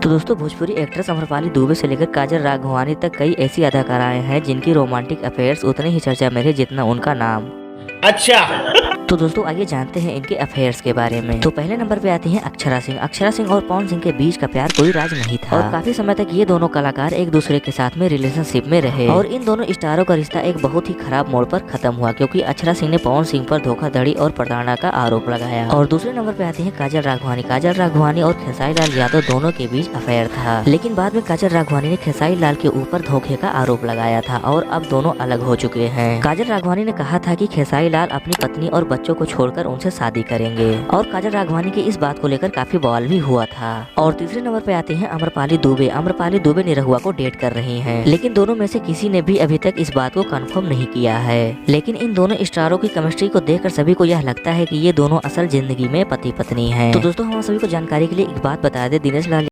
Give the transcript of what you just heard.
तो दोस्तों भोजपुरी एक्ट्रेस अम्रपाली दुबे से लेकर काजल राघवानी तक कई ऐसी अदाकाराएं हैं जिनकी रोमांटिक अफेयर्स उतने ही चर्चा में थे जितना उनका नाम। अच्छा। तो दोस्तों आइए जानते हैं इनके अफेयर्स के बारे में। तो पहले नंबर पे आती हैं अक्षरा सिंह। अक्षरा सिंह और पवन सिंह के बीच का प्यार कोई राज नहीं था और काफी समय तक ये दोनों कलाकार एक दूसरे के साथ में रिलेशनशिप में रहे और इन दोनों स्टारों का रिश्ता एक बहुत ही खराब मोड़ पर खत्म हुआ क्योंकि अक्षरा सिंह ने पवन सिंह पर धोखाधड़ी और प्रताड़ना का आरोप लगाया। और दूसरे नंबर पे आती है काजल राघवानी। काजल राघवानी और खेसारी लाल यादव दोनों के बीच अफेयर था, लेकिन बाद में काजल राघवानी ने खेसारी लाल के ऊपर धोखे का आरोप लगाया था और अब दोनों अलग हो चुके हैं। काजल राघवानी ने कहा था कि खेसारी लाल अपनी पत्नी और बच्चों को छोड़कर उनसे शादी करेंगे और काजल राघवानी की इस बात को लेकर काफी बवाल भी हुआ था। और तीसरे नंबर पे आते हैं अम्रपाली दुबे। अम्रपाली दुबे निरहुआ को डेट कर रही हैं, लेकिन दोनों में से किसी ने भी अभी तक इस बात को कंफर्म नहीं किया है। लेकिन इन दोनों स्टारों की केमिस्ट्री को देखकर सभी को यह लगता है कि ये दोनों असल जिंदगी में पति पत्नी हैं। तो दोस्तों हम सभी को जानकारी के लिए एक बात बता दें, दिनेश लाल